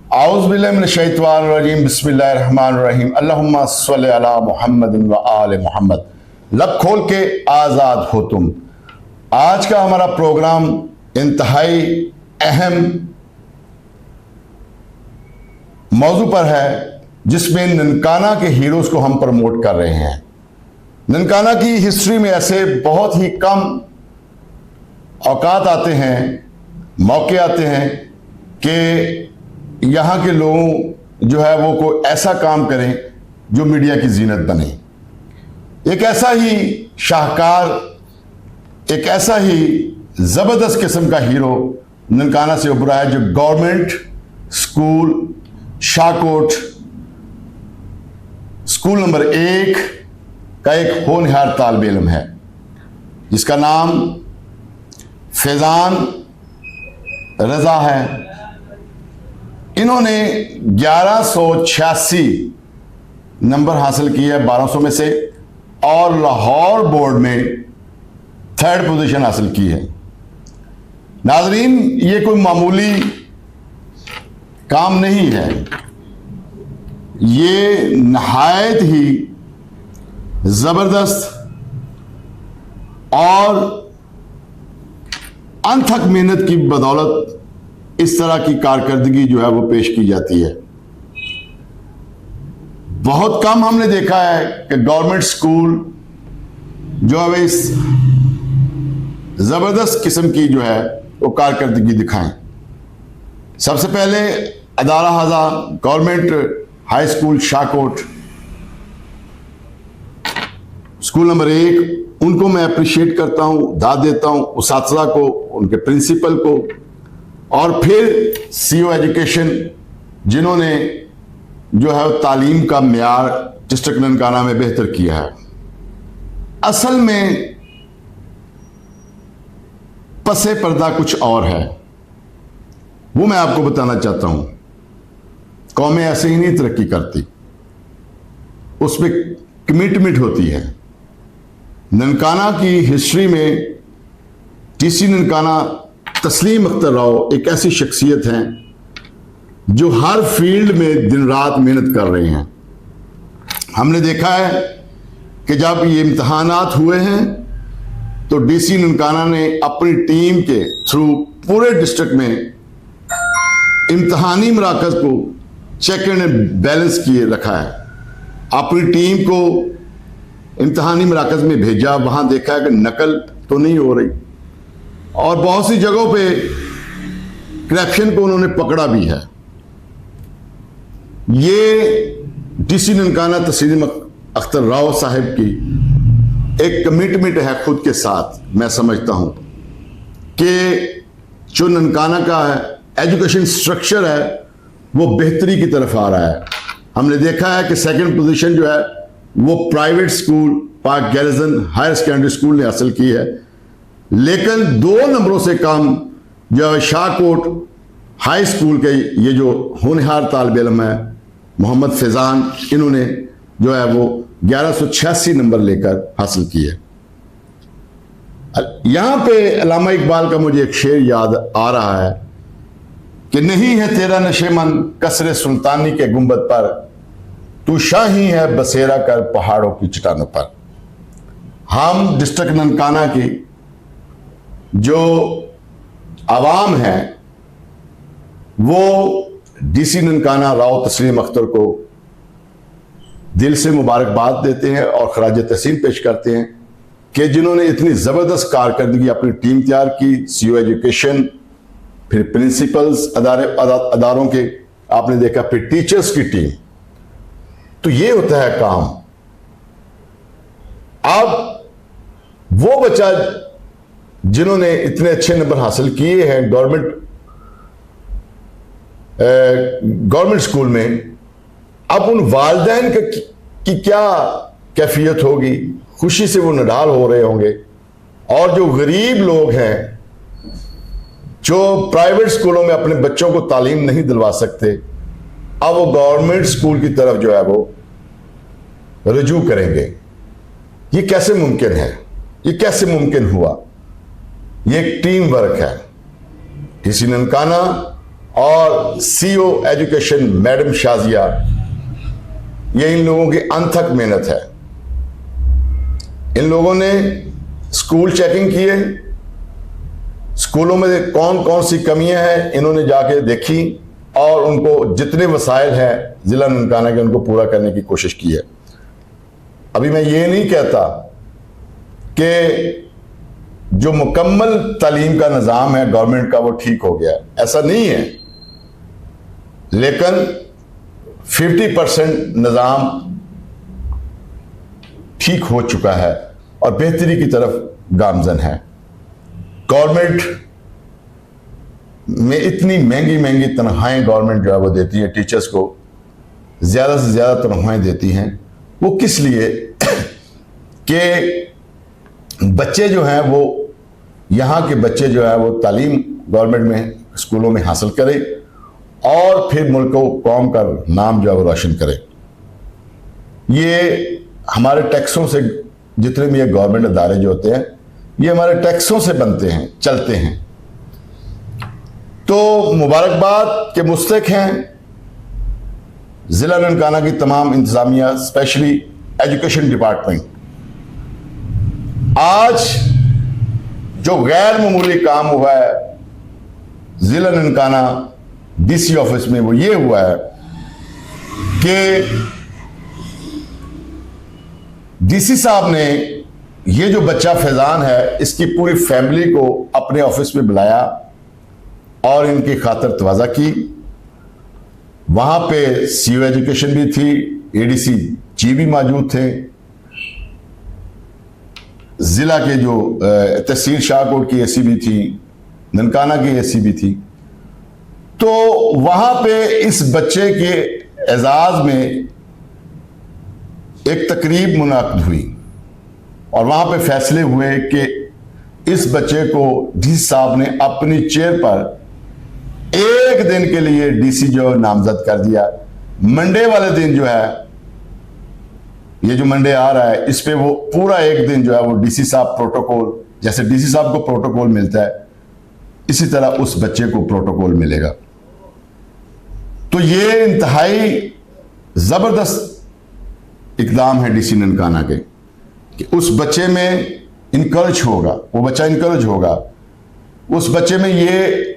आउज़ुबिल्लाहिमिनश्शैतानिर्रजीम बिस्मिल्लाहिर्रहमानिर्रहीम अल्लाहुम्मा सल्लि अला मुहम्मदिन व आले मोहम्मद। लब खोल के आज़ाद हो तुम। आज का हमारा प्रोग्राम इंतहाई अहम मौजू पर है, जिसमें ननकाना के हीरोज़ को हम प्रमोट कर रहे हैं। ननकाना की हिस्ट्री में ऐसे बहुत ही कम औकात आते हैं, मौके आते हैं कि यहाँ के लोगों जो है वो कोई ऐसा काम करें जो मीडिया की जीनत बने। एक ऐसा ही शाहकार, एक ऐसा ही ज़बरदस्त किस्म का हीरो ननकाना से उभरा है, जो government school Shahkot school number 1 का एक होनहार तालिब इल्म है, जिसका नाम फैज़ान रज़ा है। इन्होंने 1186 नंबर हासिल किए हैं 1200 में से, और लाहौर बोर्ड में 3rd पोजीशन हासिल की है। नाज़रीन, ये कोई मामूली काम नहीं है, ये नहायत ही ज़बरदस्त और अनथक मेहनत की बदौलत इस तरह की कारकर्दगी जो है वो पेश की जाती है। बहुत कम हमने देखा है कि गवर्नमेंट स्कूल जो है इस जबरदस्त किस्म की जो है वो कारकर्दगी दिखाएं। सबसे पहले अदारा हज़ा government high school Shahkot school number 1, उनको मैं अप्रिशिएट करता हूं, दाद देता हूं, उसातिज़ा को, उनके प्रिंसिपल को, और फिर सीओ एजुकेशन, जिन्होंने जो है तालीम का म्यार डिस्ट्रिक्ट ननकाना में बेहतर किया है। असल में पसे पर्दा कुछ और है, वो मैं आपको बताना चाहता हूं। कौमें ऐसे ही नहीं तरक्की करती, उसमें कमिटमेंट होती है। ननकाना की हिस्ट्री में टीसी ननकाना तस्लीम अख्तर राव एक ऐसी शख्सियत हैं जो हर फील्ड में दिन रात मेहनत कर रहे हैं। हमने देखा है कि जब ये इम्तहानात हुए हैं तो डीसी ननकाना ने अपनी टीम के थ्रू पूरे डिस्ट्रिक्ट में इम्तहानी मराकज़ को चेक एंड बैलेंस किए रखा है। अपनी टीम को इम्तहानी मराकज़ में भेजा, वहाँ देखा है कि नकल तो नहीं हो रही, और बहुत सी जगहों पे करप्शन को उन्होंने पकड़ा भी है। ये डीसी ननकाना तस्लीम अख्तर राव साहब की एक कमिटमेंट है खुद के साथ। मैं समझता हूं कि जो ननकाना का एजुकेशन स्ट्रक्चर है वो बेहतरी की तरफ आ रहा है। हमने देखा है कि 2nd पोजीशन जो है वो प्राइवेट स्कूल पाक गैरिजन हायर सेकेंडरी स्कूल ने हासिल की है, लेकिन 2 नंबरों से कम जो शाहकोट हाई स्कूल के ये जो होनहार तालिब इल्म है मोहम्मद फैज़ान, इन्होंने जो है वो 1186 नंबर लेकर हासिल की है। यहां पे अल्लामा इकबाल का मुझे एक शेर याद आ रहा है कि नहीं है तेरा नशेमन कसरे सुल्तानी के गुंबद पर, तू शाही है बसेरा कर पहाड़ों की चट्टानों पर। हम डिस्ट्रिक्ट ननकाना की जो आवाम है वो डीसी ननकाना राव तस्लीम अख्तर को दिल से मुबारकबाद देते हैं और खराज तहसीन पेश करते हैं कि जिन्होंने इतनी ज़बरदस्त कारकर्दगी अपनी टीम तैयार की। सीओ एजुकेशन, फिर प्रिंसिपल्स अदारों के आपने देखा, फिर टीचर्स की टीम। तो ये होता है काम। अब वो बच्चा जिन्होंने इतने अच्छे नंबर हासिल किए हैं गवर्नमेंट स्कूल में, अब उन वालिदैन की क्या कैफियत होगी? खुशी से वो नडाल हो रहे होंगे। और जो गरीब लोग हैं जो प्राइवेट स्कूलों में अपने बच्चों को तालीम नहीं दिलवा सकते, अब वो गवर्नमेंट स्कूल की तरफ जो है वो रजू करेंगे। ये कैसे मुमकिन है? ये कैसे मुमकिन हुआ? ये एक टीम वर्क है। डीसी ननकाना और सीईओ एजुकेशन मैडम शाजिया, ये इन लोगों की अनथक मेहनत है। इन लोगों ने स्कूल चेकिंग किए, स्कूलों में कौन कौन सी कमियां हैं इन्होंने जाके देखी और उनको जितने वसाइल हैं जिला ननकाना के उनको पूरा करने की कोशिश की है। अभी मैं ये नहीं कहता कि जो मुकम्मल तालीम का निज़ाम है गवर्नमेंट का वो ठीक हो गया, ऐसा नहीं है, लेकिन 50% निज़ाम ठीक हो चुका है और बेहतरी की तरफ गामजन है। गवर्नमेंट में इतनी महंगी महंगी तनख्वाहें गवर्नमेंट जो है वो देती है, टीचर्स को ज़्यादा से ज़्यादा तनख्वाहें देती हैं। वो किस लिए कि बच्चे जो हैं वो यहाँ के बच्चे जो है वो तालीम गवर्नमेंट में स्कूलों में हासिल करें और फिर मुल्क को कौम का नाम जो है वो रोशन करें। ये हमारे टैक्सों से, जितने भी ये गवर्नमेंट अदारे जो होते हैं ये हमारे टैक्सों से बनते हैं, चलते हैं। तो मुबारकबाद के मुस्तहिक हैं जिला ननकाना की तमाम इंतजामिया, स्पेशली एजुकेशन डिपार्टमेंट। आज जो गैर मामूली काम हुआ है जिला ननकाना डीसी ऑफिस में, वो ये हुआ है कि डीसी साहब ने ये जो बच्चा फैजान है इसकी पूरी फैमिली को अपने ऑफिस में बुलाया और इनकी खातिर तवाज़ा की। वहां पे सीईओ एजुकेशन भी थी, एडीसी जी भी मौजूद थे, जिला के जो तहसील शाहकोट की एसी भी थी, ननकाना की एसी भी थी। तो वहां पे इस बच्चे के एजाज में एक तकरीब मुनाकिद हुई और वहां पे फैसले हुए कि इस बच्चे को डीसी साहब ने अपनी चेयर पर एक दिन के लिए डीसी जो नामजद कर दिया। मंडे वाले दिन जो है, ये जो मंडे आ रहा है, इस पे वो पूरा एक दिन जो है वो डीसी साहब प्रोटोकॉल, जैसे डीसी साहब को प्रोटोकॉल मिलता है इसी तरह उस बच्चे को प्रोटोकॉल मिलेगा। तो ये इंतहाई जबरदस्त इकदाम है डीसी ननकाना के कि उस बच्चे में इनकरेज होगा, वो बच्चा इनकरेज होगा, उस बच्चे में ये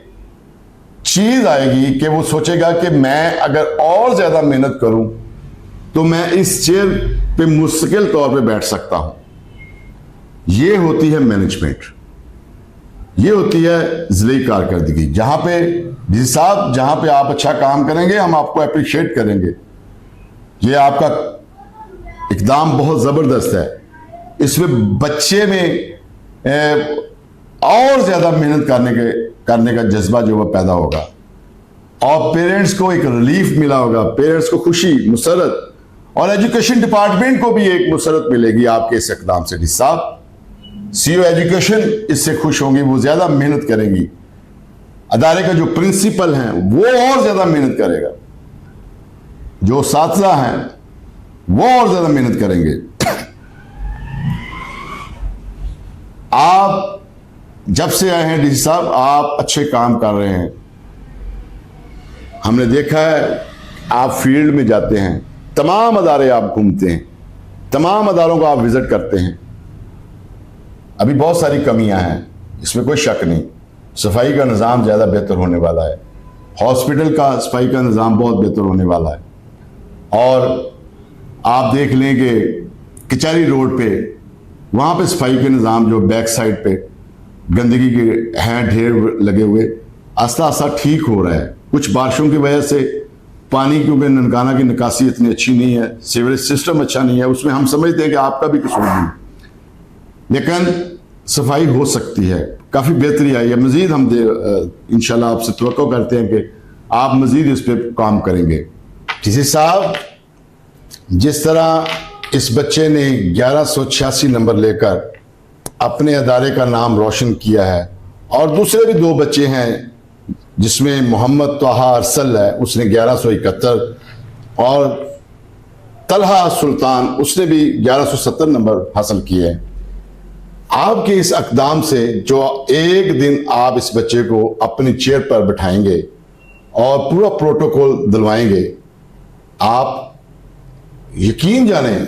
चीज आएगी कि वो सोचेगा कि मैं अगर और ज्यादा मेहनत करूं तो मैं इस चेयर पे मुस्तकिल तौर पे बैठ सकता हूं। ये होती है मैनेजमेंट, ये होती है जिले कारकर्दगी। जहां पे जी साहब, जहां पे आप अच्छा काम करेंगे हम आपको अप्रिशिएट करेंगे। ये आपका इकदाम बहुत जबरदस्त है, इसमें बच्चे में और ज्यादा मेहनत करने का जज्बा जो वह पैदा होगा और पेरेंट्स को एक रिलीफ मिला होगा, पेरेंट्स को खुशी, मुसरत, और एजुकेशन डिपार्टमेंट को भी एक मुसरत मिलेगी आपके इस इकदाम से। डीसी साहब, सीईओ एजुकेशन इससे खुश होंगी, वो ज्यादा मेहनत करेंगी, अदारे का जो प्रिंसिपल हैं वो और ज्यादा मेहनत करेगा, जो साथी हैं वो और ज्यादा मेहनत करेंगे। आप जब से आए हैं डीसी साहब, आप अच्छे काम कर रहे हैं। हमने देखा है आप फील्ड में जाते हैं, तमाम अदारे आप घूमते हैं, तमाम अदारों को आप विजिट करते हैं। अभी बहुत सारी कमियां हैं, इसमें कोई शक नहीं। सफाई का निज़ाम ज़्यादा बेहतर होने वाला है, हॉस्पिटल का सफाई का निज़ाम बहुत बेहतर होने वाला है। और आप देख लें कि कचहरी रोड पे, वहाँ पे सफाई के निज़ाम जो बैक साइड पे गंदगी के हैं ढेर लगे हुए, आस्ता आस्ता ठीक हो रहा है। कुछ बारिशों की वजह से पानी, क्योंकि ननकाना की निकासी इतनी अच्छी नहीं है, सीवरेज सिस्टम अच्छा नहीं है, उसमें हम समझते हैं कि आपका भी कसूर नहीं, लेकिन सफाई हो सकती है, काफ़ी बेहतरी आई है। मज़ीद हम इंशाल्लाह आपसे तवक्को करते हैं कि आप मज़ीद इस पर काम करेंगे। डीसी साहब, जिस तरह इस बच्चे ने 1186 नंबर लेकर अपने अदारे का नाम रोशन किया है, और दूसरे भी दो बच्चे हैं जिसमें मोहम्मद तोहा अरसल है, उसने 1171, और तलहा सुल्तान, उसने भी 1170 नंबर हासिल किए हैं। आपके इस अक़दाम से जो एक दिन आप इस बच्चे को अपनी चेयर पर बिठाएंगे और पूरा प्रोटोकॉल दिलवाएंगे, आप यकीन जानें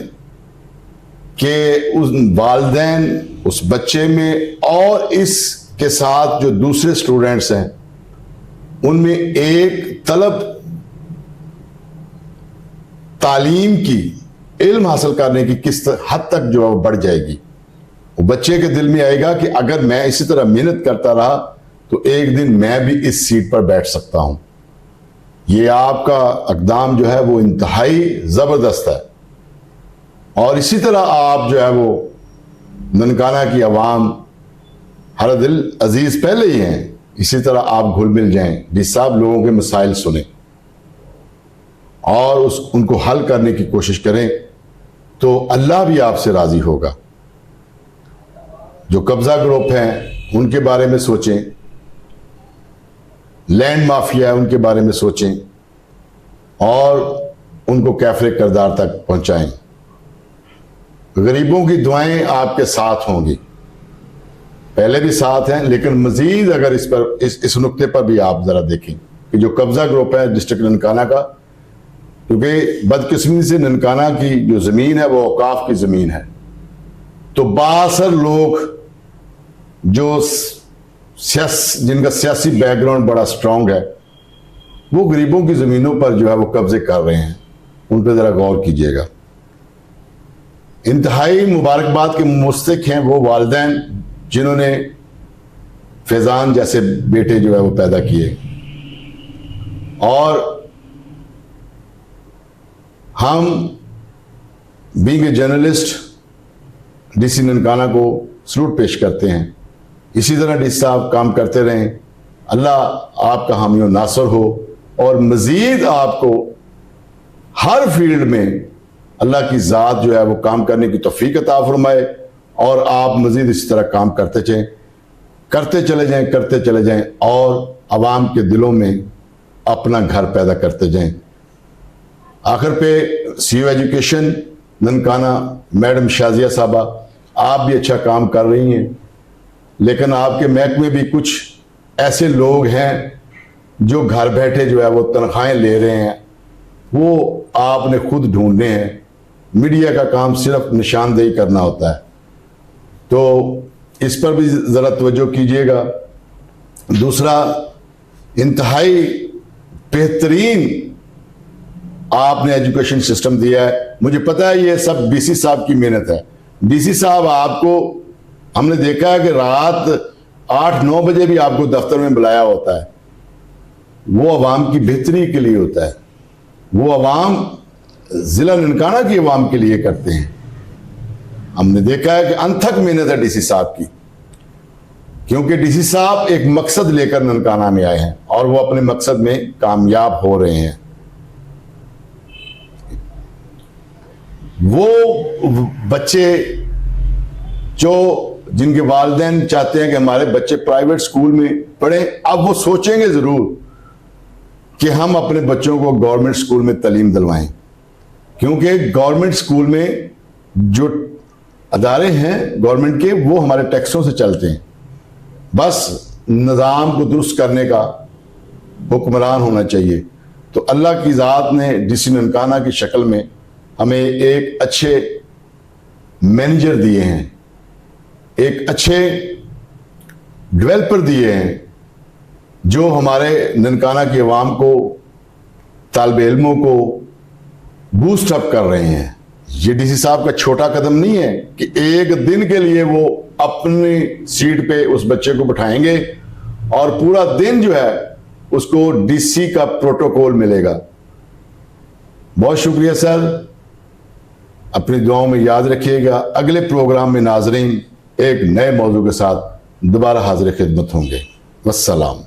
कि उस वालिदैन उस बच्चे में और इसके साथ जो दूसरे स्टूडेंट्स हैं उनमें एक तलब तालीम की, इल्म हासिल करने की किस हद तक जो है वो बढ़ जाएगी। वो बच्चे के दिल में आएगा कि अगर मैं इसी तरह मेहनत करता रहा तो एक दिन मैं भी इस सीट पर बैठ सकता हूं। ये आपका इक़दाम जो है वो इंतहाई ज़बरदस्त है। और इसी तरह आप जो है वो ननकाना की आवाम हर दिल अजीज पहले ही हैं, इसी तरह आप घुल मिल जाएं, जिस सब लोगों के मसाइल सुने और उनको हल करने की कोशिश करें, तो अल्लाह भी आपसे राजी होगा। जो कब्जा ग्रुप हैं उनके बारे में सोचें, लैंड माफिया है उनके बारे में सोचें और उनको कैफरे किरदार तक पहुंचाएं। गरीबों की दुआएं आपके साथ होंगी, पहले भी साथ हैं, लेकिन मजीद अगर इस नुक्ते पर भी आप जरा देखें कि जो कब्जा ग्रुप है डिस्ट्रिक्ट ननकाना का, क्योंकि बदकिस्मती से ननकाना की जो ज़मीन है वो औकाफ की ज़मीन है, तो बासर लोग जो जिनका सियासी बैकग्राउंड बड़ा स्ट्रांग है वो गरीबों की ज़मीनों पर जो है वो कब्जे कर रहे हैं, उन पर ज़रा गौर कीजिएगा। इंतहाई मुबारकबाद के मुस्तहिक हैं वो वालिदैन जिन्होंने फैज़ान जैसे बेटे जो है वो पैदा किए। और हम being a journalist DC Nankana को सलूट पेश करते हैं। इसी तरह डीसी साहब काम करते रहें, अल्लाह आपका हामी और नासर हो और मज़ीद आपको हर फील्ड में अल्लाह की ज़ात जो है वो काम करने की तौफीक अता फरमाए और आप मज़ीद इसी तरह काम करते चले जाएं और आवाम के दिलों में अपना घर पैदा करते जाएं। आखिर पे CU education Nankana madam Shazia साहबा, आप भी अच्छा काम कर रही हैं, लेकिन आपके महकमे भी कुछ ऐसे लोग हैं जो घर बैठे जो है वो तनख्वाहें ले रहे हैं, वो आपने खुद ढूंढने हैं। मीडिया का काम सिर्फ निशानदेही करना होता है, तो इस पर भी ज़रा तवज्जो कीजिएगा। दूसरा, इंतहाई बेहतरीन आपने एजुकेशन सिस्टम दिया है। मुझे पता है ये सब डीसी साहब की मेहनत है। डीसी साहब आपको हमने देखा है कि रात 8-9 बजे भी आपको दफ्तर में बुलाया होता है। वो अवाम की बेहतरी के लिए होता है, वो अवाम जिला ननकाना की अवाम के लिए करते हैं। हमने देखा है कि अनथक मेहनत है डीसी साहब की, क्योंकि डीसी साहब एक मकसद लेकर ननकाना में आए हैं और वो अपने मकसद में कामयाब हो रहे हैं। वो बच्चे जिनके वालिदैन चाहते हैं कि हमारे बच्चे प्राइवेट स्कूल में पढ़े, अब वो सोचेंगे जरूर कि हम अपने बच्चों को गवर्नमेंट स्कूल में तालीम दिलवाएं, क्योंकि गवर्नमेंट स्कूल में जो अदारे हैं गवर्नमेंट के वो हमारे टैक्सों से चलते हैं। बस निज़ाम को दुरुस्त करने का हुक्मरान होना चाहिए। तो अल्लाह की ज़ात ने डीसी ननकाना की शक्ल में हमें एक अच्छे मैनेजर दिए हैं, एक अच्छे डेवलपर दिए हैं, जो हमारे ननकाना की आवाम को, तालिब इल्मों को बूस्ट अप कर रहे हैं। ये डीसी साहब का छोटा कदम नहीं है कि एक दिन के लिए वो अपनी सीट पे उस बच्चे को बिठाएंगे और पूरा दिन जो है उसको डीसी का प्रोटोकॉल मिलेगा। बहुत शुक्रिया सर, अपनी दुआओं में याद रखिएगा। अगले प्रोग्राम में नाजरीन एक नए मौजू के साथ दोबारा हाजिर खिदमत होंगे। वस्सलाम।